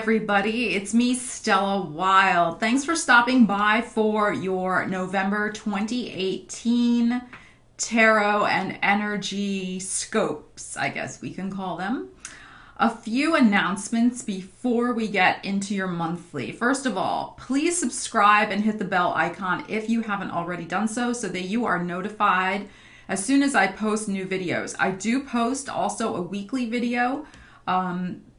everybody. It's me, Stella Wilde. Thanks for stopping by for your November 2018 tarot and energy scopes, I guess we can call them. A few announcements before we get into your monthly. First of all, please subscribe and hit the bell icon if you haven't already done so that you are notified as soon as I post new videos. I do post also a weekly video.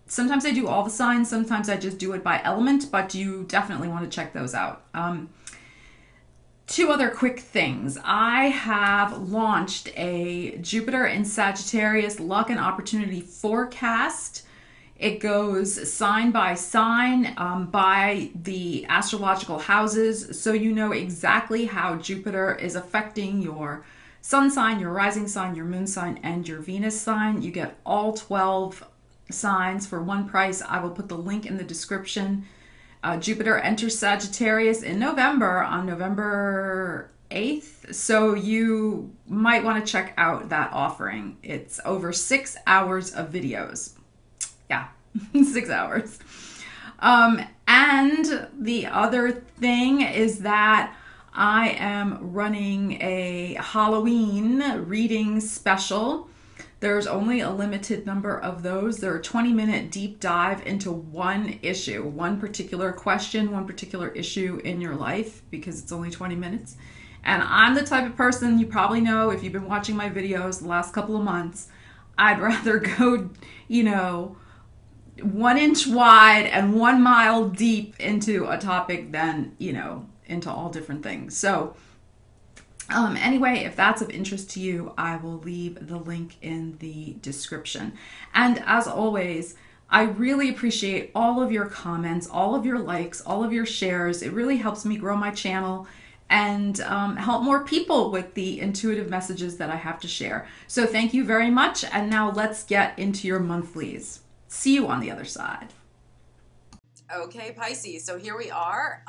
Sometimes I do all the signs, sometimes I just do it by element, but you definitely want to check those out. Two other quick things. I have launched a Jupiter in Sagittarius luck and opportunity forecast. It goes sign by sign by the astrological houses, so you know exactly how Jupiter is affecting your sun sign, your rising sign, your moon sign, and your Venus sign. You get all 12 signs for one price. I will put the link in the description. Jupiter enters Sagittarius in November, on November 8th, so you might want to check out that offering. It's over 6 hours of videos. Yeah, 6 hours. And the other thing is that I am running a Halloween reading special. There's only a limited number of those. They're a 20-minute deep dive into one issue, one particular question, one particular issue in your life, because it's only 20 minutes. And I'm the type of person, you probably know if you've been watching my videos the last couple of months, I'd rather go, 1 inch wide and 1 mile deep into a topic than, into all different things. So anyway, if that's of interest to you, I will leave the link in the description. And as always, I really appreciate all of your comments, all of your likes, all of your shares. It really helps me grow my channel and help more people with the intuitive messages that I have to share. So thank you very much. And now let's get into your monthlies. See you on the other side. Okay, Pisces, so here we are.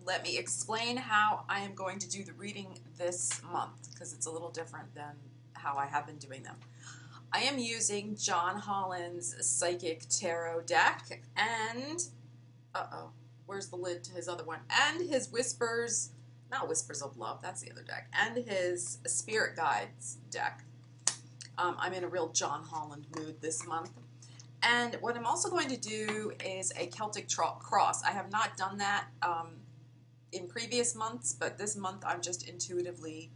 Let me explain how I am going to do the reading this month, because it's a little different than how I have been doing them. I am using John Holland's Psychic Tarot deck and, where's the lid to his other one? And his Whispers, not Whispers of Love, that's the other deck, and his Spirit Guides deck. I'm in a real John Holland mood this month. And what I'm also going to do is a Celtic cross. I have not done that in previous months, but this month I'm just intuitively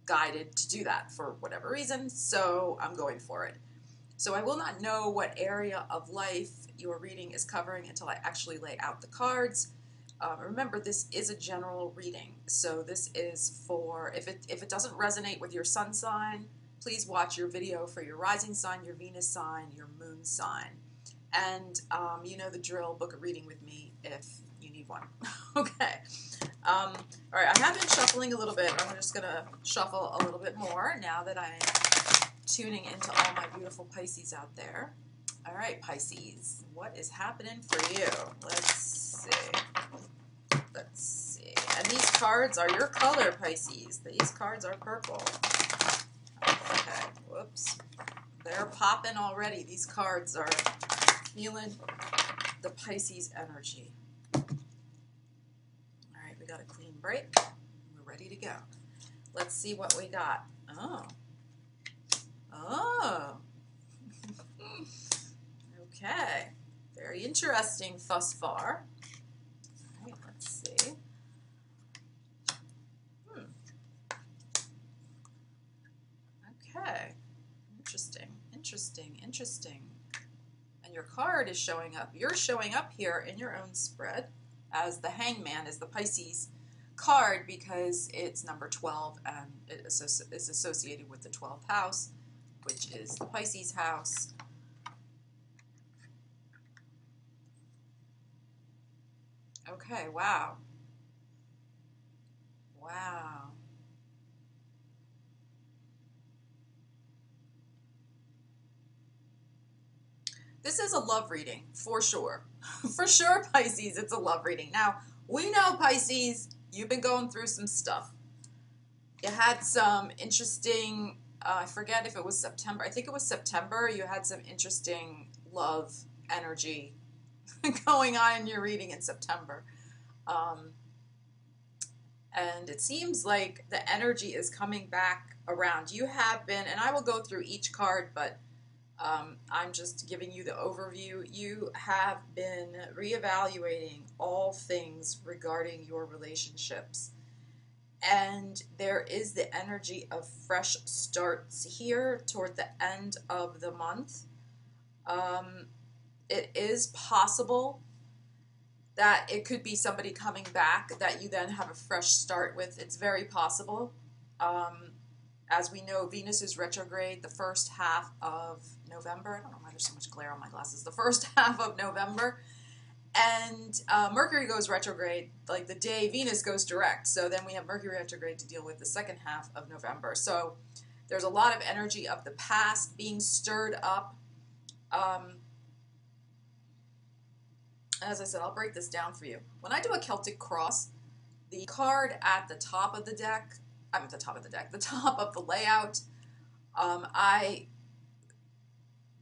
guided to do that for whatever reason, so I'm going for it. So I will not know what area of life your reading is covering until I actually lay out the cards. Remember, this is a general reading, so this is for, if it doesn't resonate with your sun sign, please watch your video for your rising sign, your Venus sign, your moon sign. And you know the drill, book a reading with me if you need one. Okay. All right, I have been shuffling a little bit. I'm just going to shuffle a little bit more now that I'm tuning into all my beautiful Pisces out there. All right, Pisces, what is happening for you? Let's see. Let's see. And these cards are your color, Pisces. These cards are purple. Okay, whoops. They're popping already. These cards are feeling the Pisces energy. All right, we got a clean break. We're ready to go. Let's see what we got. Oh. Oh. Okay. Very interesting thus far. All right, let's see. Okay. Interesting, interesting, interesting. And your card is showing up. You're showing up here in your own spread as the Hangman is the Pisces card because it's number 12 and it is associated with the 12th house, which is the Pisces house. Okay, wow. Wow. This is a love reading, for sure. For sure, Pisces, it's a love reading. Now, we know, Pisces, you've been going through some stuff. You had some interesting, I forget if it was September. I think it was September. You had some interesting love energy going on in your reading in September. And it seems like the energy is coming back around. You have been, and I will go through each card, but I'm just giving you the overview. You have been reevaluating all things regarding your relationships. And there is the energy of fresh starts here toward the end of the month. It is possible that it could be somebody coming back that you then have a fresh start with. It's very possible. As we know, Venus is retrograde the first half of November. I don't know why there's so much glare on my glasses. The first half of November. And Mercury goes retrograde like the day Venus goes direct. So then we have Mercury retrograde to deal with the second half of November. So there's a lot of energy of the past being stirred up. As I said, I'll break this down for you. When I do a Celtic cross, the card at the top of the deck, the top of the layout, I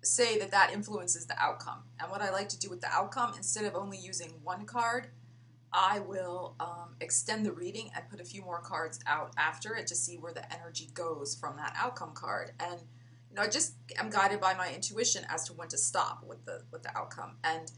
say that influences the outcome. And what I like to do with the outcome, instead of only using one card, I will extend the reading and put a few more cards out after it to see where the energy goes from that outcome card. And I just am guided by my intuition as to when to stop with the outcome. And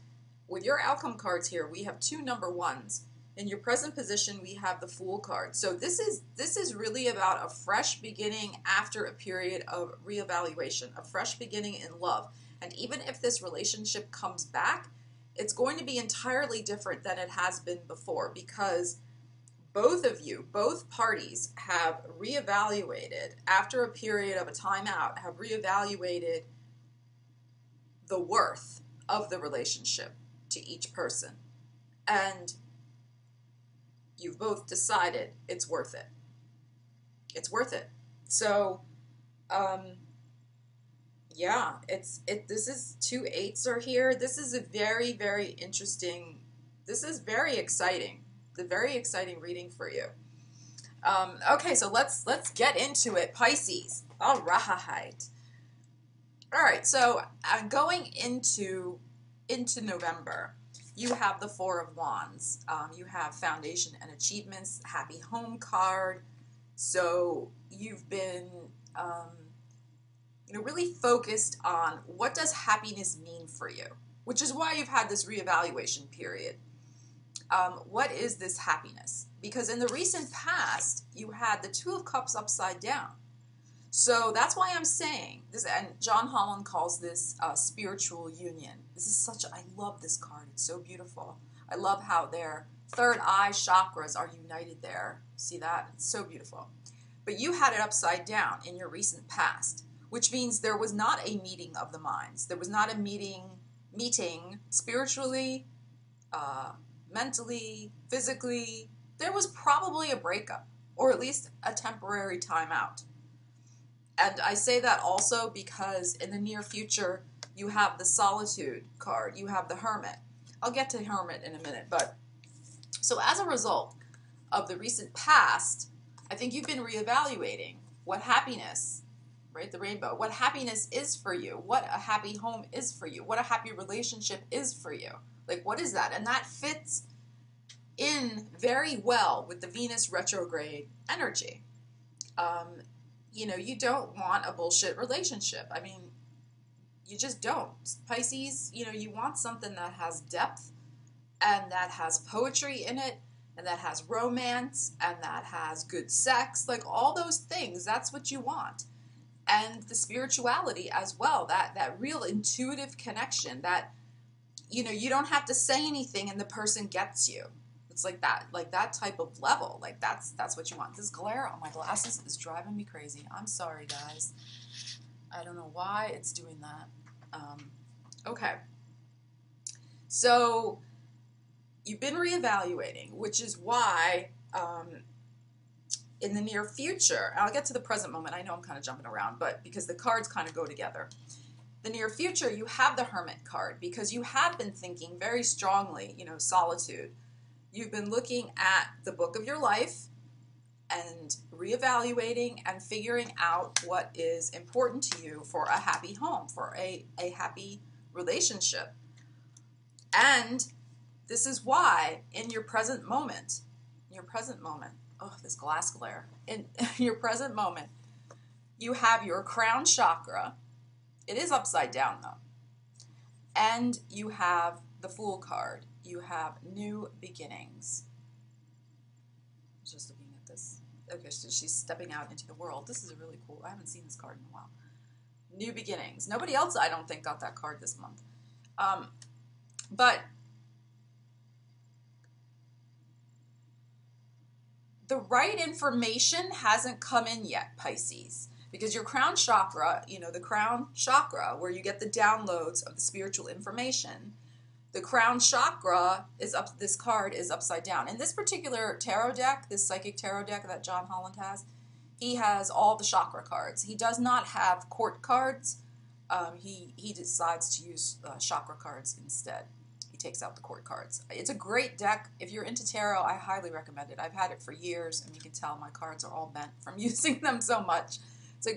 with your outcome cards here, we have 2 number 1s. In your present position, we have the Fool card. So this is really about a fresh beginning after a period of reevaluation, a fresh beginning in love. And even if this relationship comes back, it's going to be entirely different than it has been before, because both of you, both parties, have reevaluated, after a period of a timeout, have reevaluated the worth of the relationship to each person. And you've both decided it's worth it. It's worth it. So, yeah, this is 2 8s are here. This is a very, very interesting, this is very exciting. It's a very exciting reading for you. Okay, so let's get into it, Pisces. All right. All right, so going into November, you have the 4 of Wands. You have Foundation and Achievements, Happy Home card. So you've been, really focused on what does happiness mean for you, which is why you've had this reevaluation period. What is this happiness? Because in the recent past, you had the 2 of Cups upside down. So that's why I'm saying this, and John Holland calls this spiritual union. This is I love this card. It's so beautiful. I love how their third eye chakras are united there. See that? It's so beautiful. But you had it upside down in your recent past, which means there was not a meeting of the minds. There was not a meeting spiritually, mentally, physically. There was probably a breakup, or at least a temporary timeout. And I say that also because in the near future, you have the Solitude card. You have the Hermit. I'll get to Hermit in a minute. But so as a result of the recent past, I think you've been reevaluating what happiness, right, the rainbow, what happiness is for you, what a happy home is for you, what a happy relationship is for you. Like, what is that? And that fits in very well with the Venus retrograde energy. You don't want a bullshit relationship. I mean, you just don't. Pisces, you want something that has depth and that has poetry in it and that has romance and that has good sex, like all those things. That's what you want. And the spirituality as well, that real intuitive connection that, you don't have to say anything and the person gets you. It's like that type of level. Like that's what you want. This glare on my glasses is driving me crazy. I'm sorry, guys. I don't know why it's doing that. Okay. So you've been reevaluating, which is why in the near future, and I'll get to the present moment. I know I'm kind of jumping around, but because the cards kind of go together. The near future, you have the Hermit card because you have been thinking very strongly, solitude. You've been looking at the book of your life and reevaluating and figuring out what is important to you for a happy home, for a happy relationship. And this is why in your present moment, oh, this glass glare, in your present moment, you have your crown chakra. It is upside down though. And you have the Fool card. You have new beginnings. Just looking at this. Okay, so she's stepping out into the world. This is a really cool, I haven't seen this card in a while. New beginnings. Nobody else, I don't think, got that card this month. But the right information hasn't come in yet, Pisces. Because your crown chakra, you know, the crown chakra, where you get the downloads of the spiritual information, the crown chakra is up, this card is upside down. In this particular tarot deck, this psychic tarot deck that John Holland has, he has all the chakra cards. He does not have court cards. He decides to use chakra cards instead. He takes out the court cards. It's a great deck. If you're into tarot, I highly recommend it. I've had it for years, and you can tell my cards are all bent from using them so much.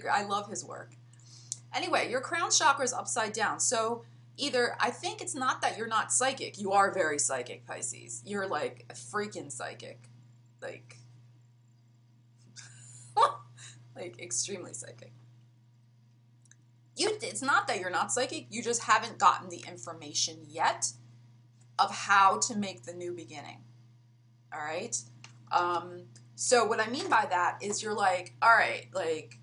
I love his work. Anyway, your crown chakra is upside down. So either, I think it's not that you're not psychic. You are very psychic, Pisces. You're like a freaking psychic. Like extremely psychic. It's not that you're not psychic. You just haven't gotten the information yet of how to make the new beginning. All right? So what I mean by that is you're like, all right, like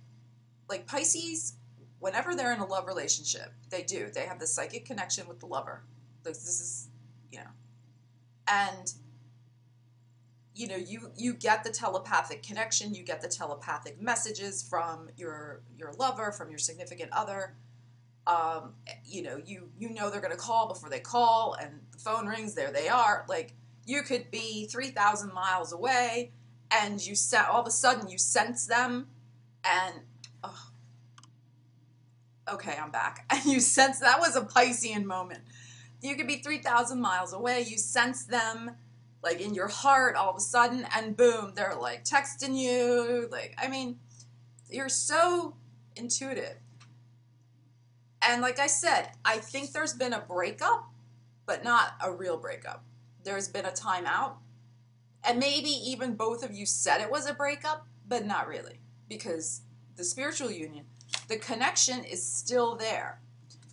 Pisces, whenever they're in a love relationship, they have the psychic connection with the lover. This is, and, you get the telepathic connection, you get the telepathic messages from your lover, from your significant other. You know they're going to call before they call, and the phone rings, there they are. Like, you could be 3,000 miles away, and all of a sudden you sense them, and okay, I'm back. And you sense, that was a Piscean moment. You could be 3,000 miles away, you sense them, like in your heart all of a sudden, and boom, they're like texting you. Like, I mean, you're so intuitive. And like I said, I think there's been a breakup, but not a real breakup. There's been a timeout. And maybe even both of you said it was a breakup, but not really. Because the spiritual union, the connection is still there.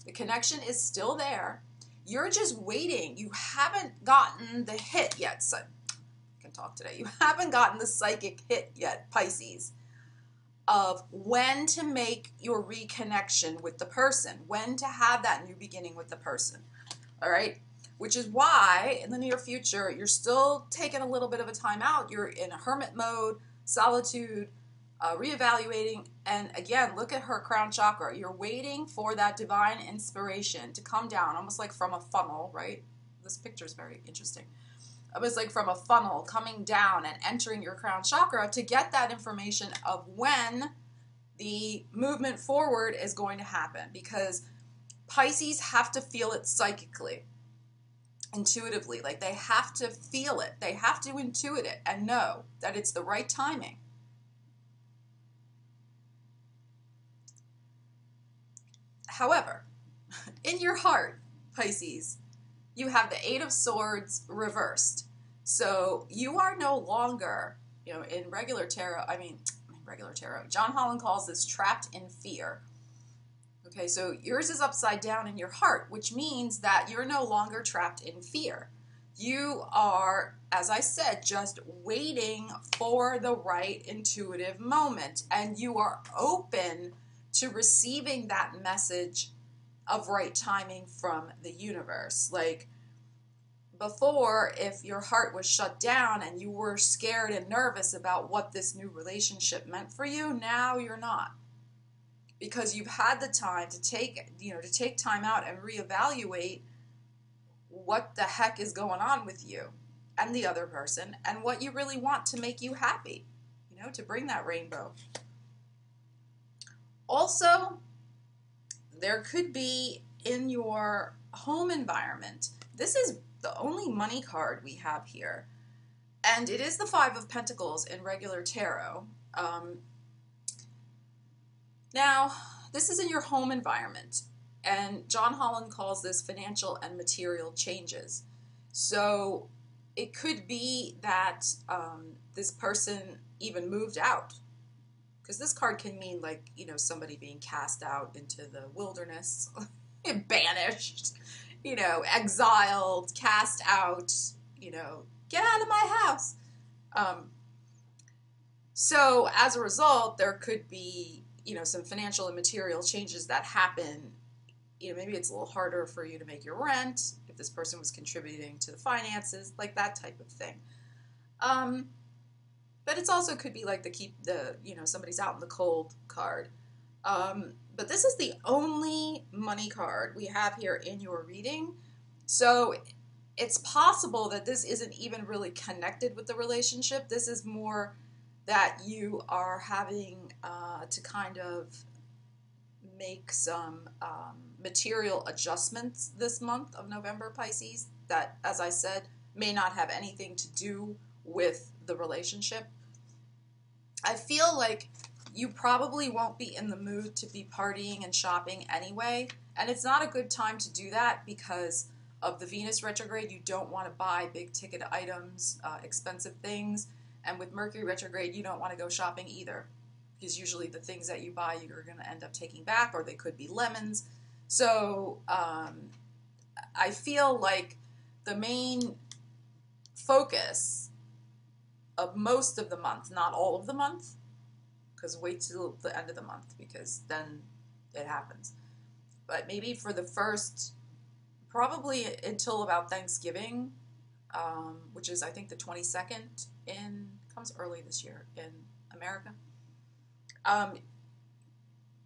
The connection is still there. You're just waiting. You haven't gotten the hit yet. So I can talk today. You haven't gotten the psychic hit yet, Pisces, of when to make your reconnection with the person, when to have that new beginning with the person. All right? Which is why in the near future, you're still taking a little bit of a time out. You're in a hermit mode, solitude, reevaluating. And again, look at her crown chakra. You're waiting for that divine inspiration to come down, almost like from a funnel, right? This picture is very interesting. Almost like from a funnel coming down and entering your crown chakra to get that information of when the movement forward is going to happen. Because Pisces have to feel it psychically, intuitively. Like, they have to feel it. They have to intuit it and know that it's the right timing. However, in your heart, Pisces, you have the Eight of Swords reversed. So you are no longer, in regular tarot, John Holland calls this trapped in fear. Okay, so yours is upside down in your heart, which means that you're no longer trapped in fear. You are, as I said, just waiting for the right intuitive moment, and you are open to receiving that message of right timing from the universe. Like, before, if your heart was shut down and you were scared and nervous about what this new relationship meant for you, now you're not. Because you've had the time to take time out and reevaluate what the heck is going on with you and the other person, and what you really want to make you happy, to bring that rainbow. Also, there could be in your home environment, this is the only money card we have here, and it is the Five of Pentacles in regular tarot. Now, this is in your home environment. And John Holland calls this financial and material changes. So it could be that this person even moved out, because this card can mean, like, you know, somebody being cast out into the wilderness, banished, you know, exiled, cast out, you know, get out of my house. Um, so as a result, there could be, you know, some financial and material changes that happen. You know, maybe it's a little harder for you to make your rent if this person was contributing to the finances, like that type of thing. But it's also could be like you know, somebody's out in the cold card. But this is the only money card we have here in your reading. So it's possible that this isn't even really connected with the relationship. This is more that you are having to kind of make some material adjustments this month of November, Pisces, that, as I said, may not have anything to do with the relationship. I feel like you probably won't be in the mood to be partying and shopping anyway, and it's not a good time to do that because of the Venus retrograde. You don't want to buy big ticket items, expensive things, and with Mercury retrograde, you don't want to go shopping either, because usually the things that you buy you're going to end up taking back, or they could be lemons. So I feel like the main focus of most of the month, not all of the month, because wait till the end of the month, because then it happens. But maybe for the first, probably until about Thanksgiving, which is I think the 22nd comes early this year in America.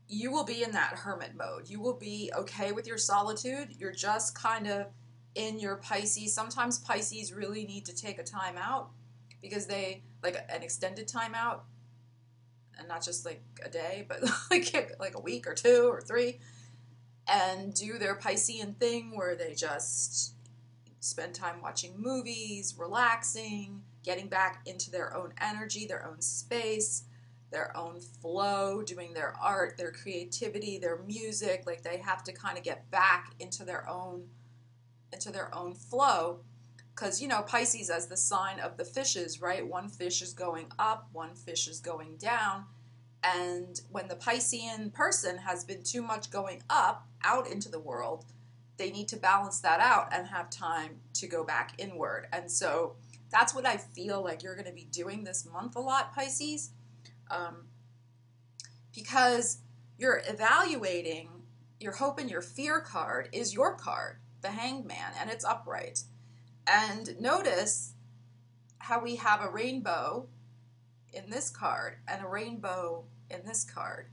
You will be in that hermit mode. You will be okay with your solitude. You're just kind of in your Pisces. Sometimes Pisces really need to take a time out, because they like an extended time out, and not just like a day, but like a week or 2 or 3, and do their Piscean thing where they just spend time watching movies, relaxing, getting back into their own energy, their own space, their own flow, doing their art, their creativity, their music. Like they have to kind of get back into their own flow. Because, you know, Pisces as the sign of the fishes, right? One fish is going up, one fish is going down. And when the Piscean person has been too much going up out into the world, they need to balance that out and have time to go back inward. And so that's what I feel like you're going to be doing this month a lot, Pisces. Because you're evaluating, your hope and your fear card is your card, the Hanged Man, and it's upright. And notice how we have a rainbow in this card and a rainbow in this card.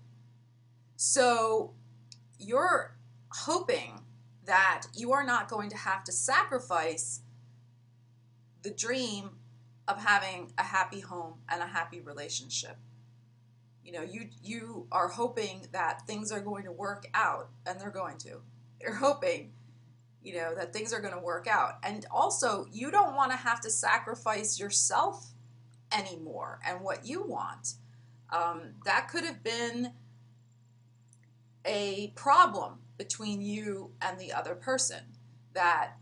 So you're hoping that you are not going to have to sacrifice the dream of having a happy home and a happy relationship. You know, you are hoping that things are going to work out, and they're going to. You're hoping, you know, that things are going to work out. And also, you don't want to have to sacrifice yourself anymore and what you want. That could have been a problem between you and the other person, that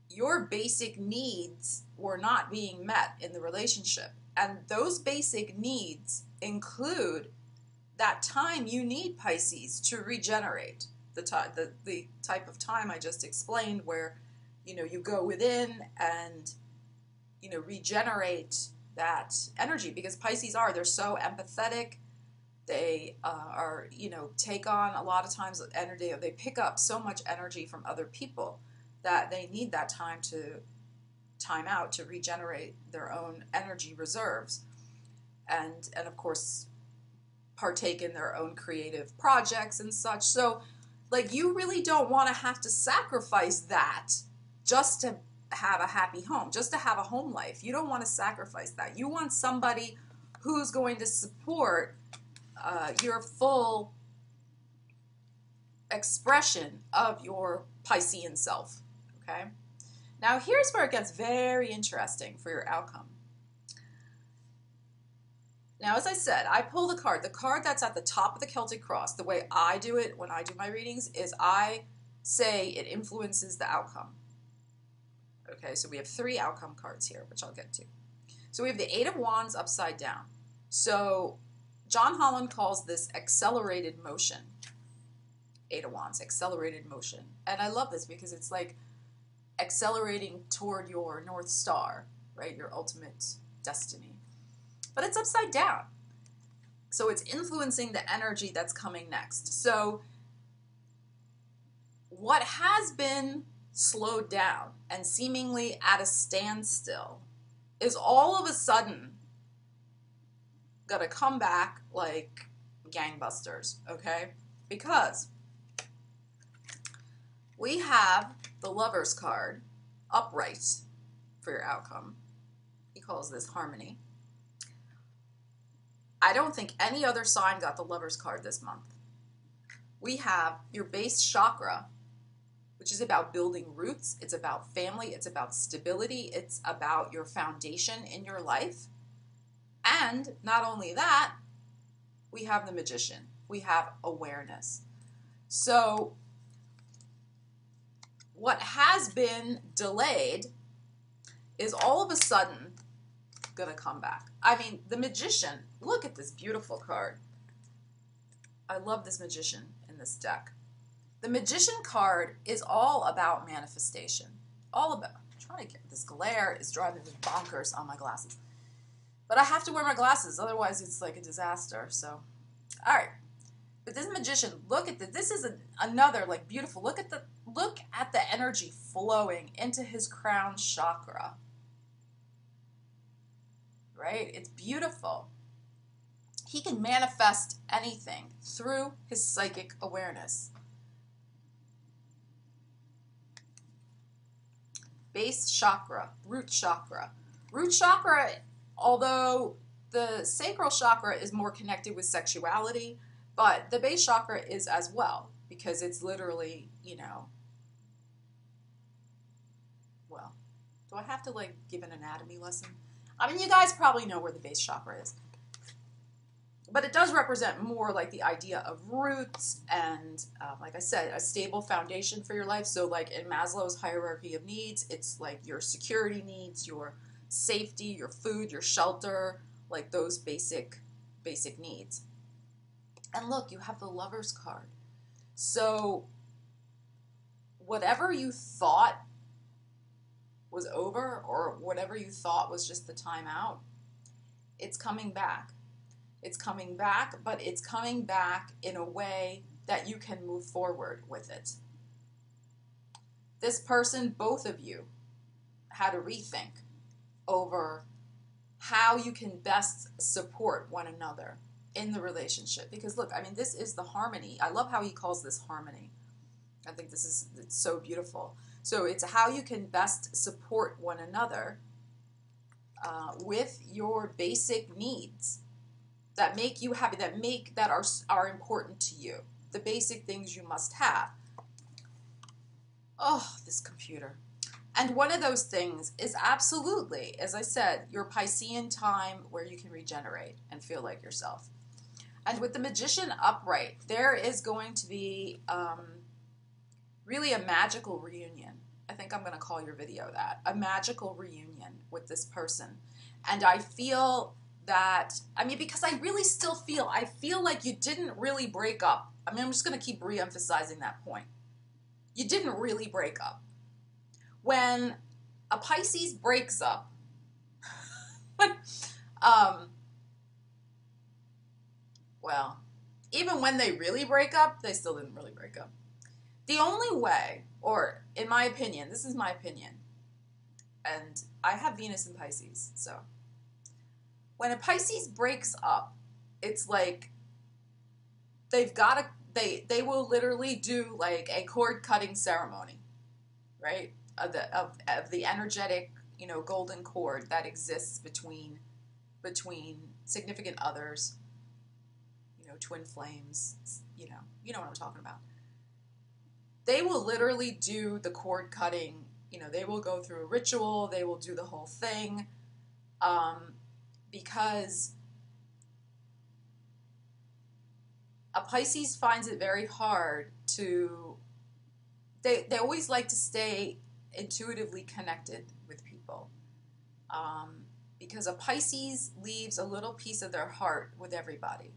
your basic needs were not being met in the relationship. And those basic needs include that time you need, Pisces, to regenerate. The type of time I just explained, where, you know, you go within and, you know, regenerate that energy, because Pisces they're so empathetic. They are, you know, take on a lot of times energy. They pick up so much energy from other people that they need that time out to regenerate their own energy reserves, and of course partake in their own creative projects and such. So like, you really don't want to have to sacrifice that just to have a happy home, just to have a home life. You don't want to sacrifice that. You want somebody who's going to support your full expression of your Piscean self, okay? Now here's where it gets very interesting for your outcome. Now, as I said, I pull the card that's at the top of the Celtic cross. The way I do it when I do my readings is I say it influences the outcome. Okay, so we have 3 outcome cards here, which I'll get to. So we have the 8 of Wands upside down. So John Holland calls this accelerated motion. 8 of Wands, accelerated motion. And I love this because it's like accelerating toward your North Star, right? Your ultimate destiny. But it's upside down. So it's influencing the energy that's coming next. So what has been slowed down and seemingly at a standstill is all of a sudden gonna come back like gangbusters, okay? Because we have the Lover's card upright for your outcome. He calls this harmony. I don't think any other sign got the Lover's card this month. We have your base chakra, which is about building roots. It's about family. It's about stability. It's about your foundation in your life. And not only that, we have the Magician. We have awareness. So what has been delayed is all of a sudden going to come back. I mean, the Magician, look at this beautiful card. I love this Magician in this deck. The Magician card is all about manifestation. All about, I'm trying to get, this glare is driving me bonkers on my glasses. But I have to wear my glasses, otherwise it's like a disaster. So, all right. But this Magician, look at this. This is another like beautiful. Look at the energy flowing into his crown chakra. Right? It's beautiful. He can manifest anything through his psychic awareness. Base chakra, root chakra. Root chakra, although the sacral chakra is more connected with sexuality, but the base chakra is as well, because it's literally, you know, well, do I have to like give an anatomy lesson? I mean, you guys probably know where the base chakra is. But it does represent more like the idea of roots and, like I said, a stable foundation for your life. So like in Maslow's hierarchy of needs, it's like your security needs, your safety, your food, your shelter, like those basic needs. And look, you have the Lover's card. So whatever you thought was over or whatever you thought was just the time out, it's coming back. It's coming back, but it's coming back in a way that you can move forward with it. This person, both of you, had a rethink over how you can best support one another in the relationship. Because look, I mean, this is the harmony. I love how he calls this harmony. I think it's so beautiful. So it's how you can best support one another with your basic needs that make you happy, that are important to you. The basic things you must have. Oh, this computer. And one of those things is absolutely, as I said, your Piscean time where you can regenerate and feel like yourself. And with the Magician upright, there is going to be really a magical reunion. I think I'm going to call your video that. A magical reunion with this person. And I feel that, I mean, because I really still feel, I feel like you didn't really break up. I mean, I'm just going to keep re-emphasizing that point. You didn't really break up. When a Pisces breaks up, well, even when they really break up, they still didn't really break up. The only way, or in my opinion, this is my opinion, and I have Venus in Pisces, so when a Pisces breaks up, it's like they've got to, they will literally do like a cord cutting ceremony, right? Of the energetic, you know, golden cord that exists between significant others, you know, twin flames, you know what I'm talking about. They will literally do the cord cutting, you know, they will go through a ritual, they will do the whole thing, because a Pisces finds it very hard to, they always like to stay intuitively connected with people. Because a Pisces leaves a little piece of their heart with everybody.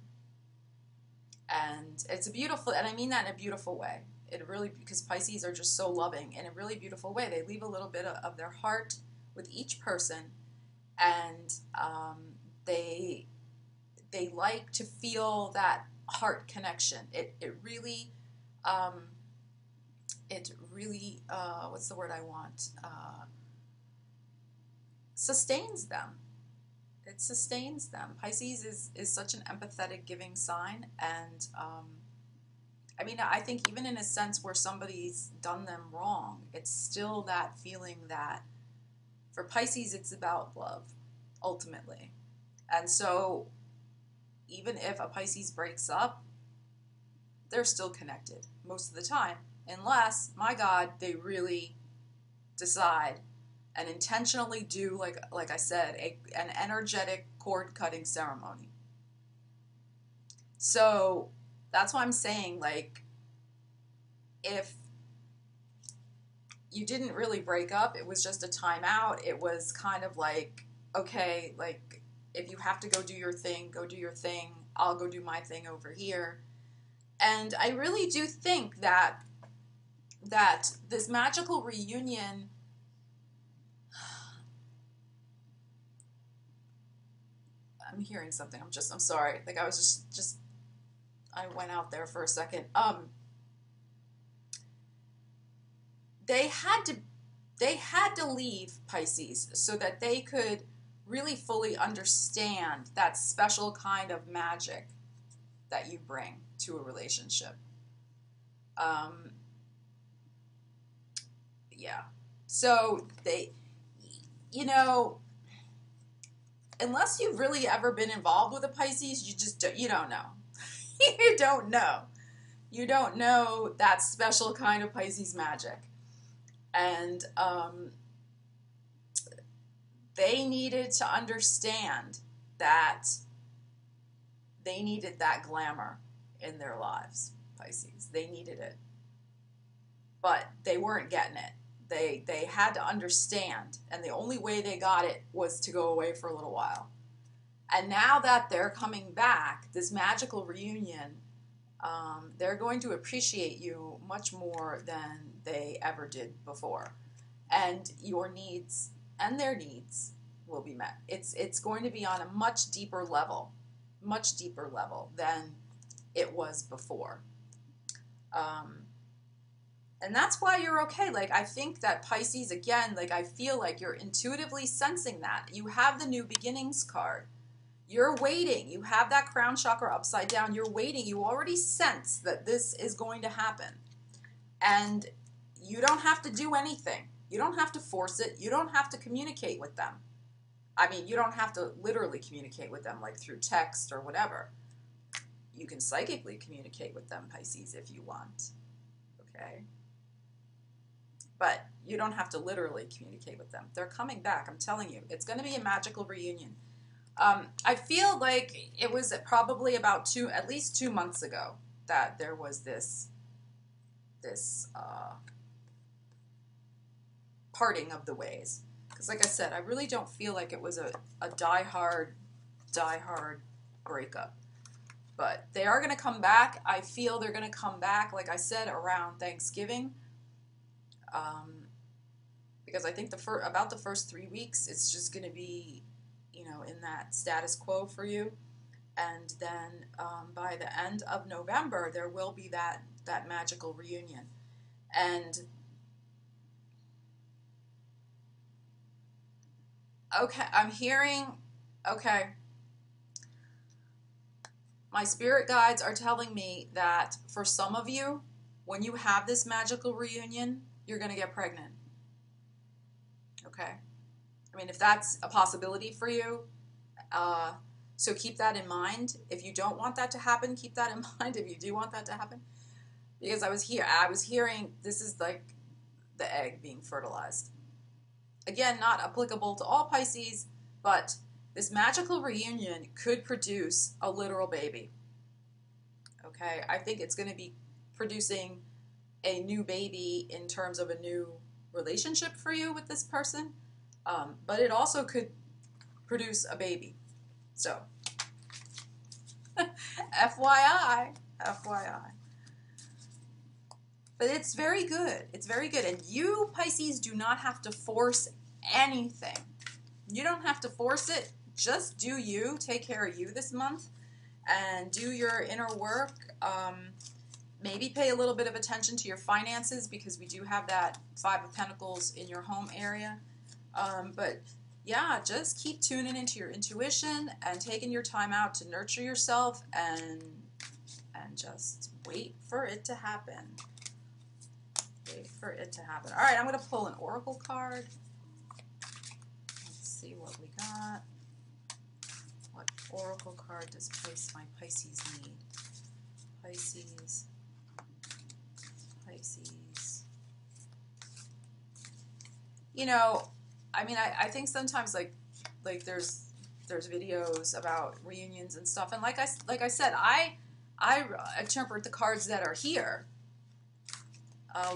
And it's a beautiful, and I mean that in a beautiful way. It really, because Pisces are just so loving in a really beautiful way. They leave a little bit of their heart with each person, and they like to feel that heart connection. It really, what's the word I want? Sustains them. It sustains them. Pisces is such an empathetic, giving sign, and I mean, I think even in a sense where somebody's done them wrong, it's still that feeling that for Pisces, it's about love, ultimately. And so even if a Pisces breaks up, they're still connected most of the time, unless, my God, they really decide and intentionally do, like I said, an energetic cord-cutting ceremony. So that's why I'm saying, like, if you didn't really break up, it was just a timeout. It was kind of like, okay, like, if you have to go do your thing, go do your thing. I'll go do my thing over here. And I really do think that this magical reunion, I'm hearing something. I'm sorry. Like, I was just I went out there for a second. They had to leave Pisces so that they could really fully understand that special kind of magic that you bring to a relationship. Yeah. So they, you know, unless you've really ever been involved with a Pisces, you don't know. You don't know. You don't know that special kind of Pisces magic. And they needed to understand that they needed that glamour in their lives, Pisces. They needed it. But they weren't getting it. They had to understand, and the only way they got it was to go away for a little while. And now that they're coming back, this magical reunion, they're going to appreciate you much more than they ever did before. And your needs and their needs will be met. It's going to be on a much deeper level than it was before. And that's why you're okay. Like, I think that Pisces, again, like, I feel like you're intuitively sensing that. You have the New Beginnings card. You're waiting. You have that crown chakra upside down. You're waiting. You already sense that this is going to happen. And you don't have to do anything. You don't have to force it. You don't have to communicate with them. I mean, you don't have to literally communicate with them, like through text or whatever. You can psychically communicate with them, Pisces, if you want. Okay? But you don't have to literally communicate with them. They're coming back. I'm telling you. It's going to be a magical reunion. I feel like it was probably about at least 2 months ago that there was this parting of the ways. Because like I said, I really don't feel like it was a die-hard breakup. But they are going to come back. I feel they're going to come back, like I said, around Thanksgiving. Because I think about the first 3 weeks, it's just going to be, in that status quo for you. And then by the end of November, there will be that magical reunion. And okay, I'm hearing, okay, my spirit guides are telling me that for some of you, when you have this magical reunion, you're going to get pregnant. Okay? I mean, if that's a possibility for you, so keep that in mind. If you don't want that to happen, keep that in mind. If you do want that to happen, because I was hearing this is like the egg being fertilized. Again, not applicable to all Pisces, but this magical reunion could produce a literal baby. okay? I think it's going to be producing a new baby in terms of a new relationship for you with this person, but it also could produce a baby. So, FYI, FYI. But it's very good. It's very good. And you, Pisces, do not have to force anything. You don't have to force it. Just do you. Take care of you this month and do your inner work. Maybe pay a little bit of attention to your finances because we do have that Five of Pentacles in your home area. But yeah, just keep tuning into your intuition and taking your time out to nurture yourself and just wait for it to happen. Wait for it to happen. All right, I'm going to pull an oracle card. Let's see what we got. What oracle card does my Pisces need? Pisces. You know, I mean, I think sometimes like there's videos about reunions and stuff, and like I said, I interpret the cards that are here.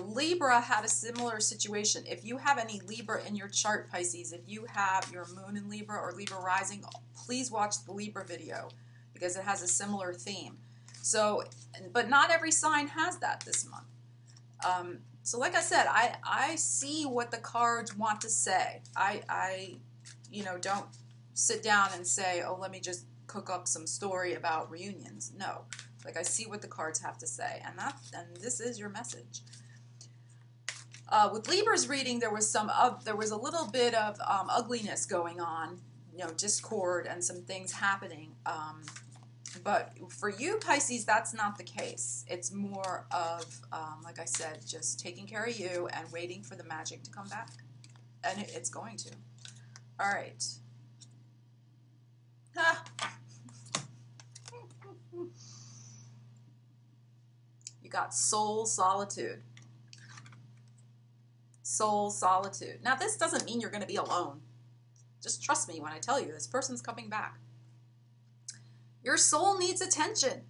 Libra had a similar situation. If you have any Libra in your chart, Pisces, if you have your moon in Libra or Libra rising, please watch the Libra video because it has a similar theme. So, but not every sign has that this month. So like I said, I see what the cards want to say. I you know, don't sit down and say, oh, let me just cook up some story about reunions. No, like I see what the cards have to say, and this is your message. With Libra's reading, there was a little bit of ugliness going on, you know, discord and some things happening. But for you, Pisces, that's not the case. It's more of, like I said, just taking care of you and waiting for the magic to come back. And it's going to. All right. You got soul solitude. Soul solitude. Now, this doesn't mean you're going to be alone. Just trust me when I tell you this person's coming back. Your soul needs attention.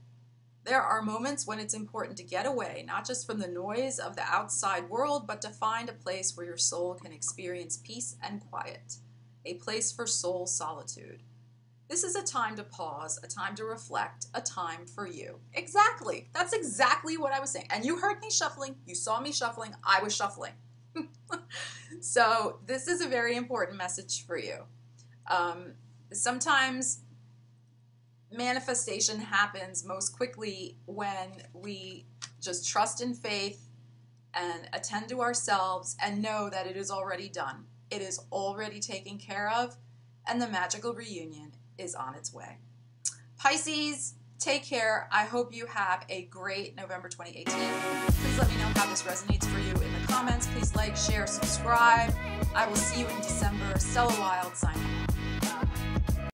There are moments when it's important to get away, not just from the noise of the outside world, but to find a place where your soul can experience peace and quiet. A place for soul solitude. This is a time to pause, a time to reflect, a time for you. Exactly. That's exactly what I was saying. And you heard me shuffling. You saw me shuffling. I was shuffling. So this is a very important message for you. Sometimes manifestation happens most quickly when we just trust in faith and attend to ourselves and know that it is already done. It is already taken care of, and the magical reunion is on its way. Pisces, take care. I hope you have a great November 2018. Please let me know how this resonates for you in the comments. Please like, share, subscribe. I will see you in December. Stella Wilde signing off.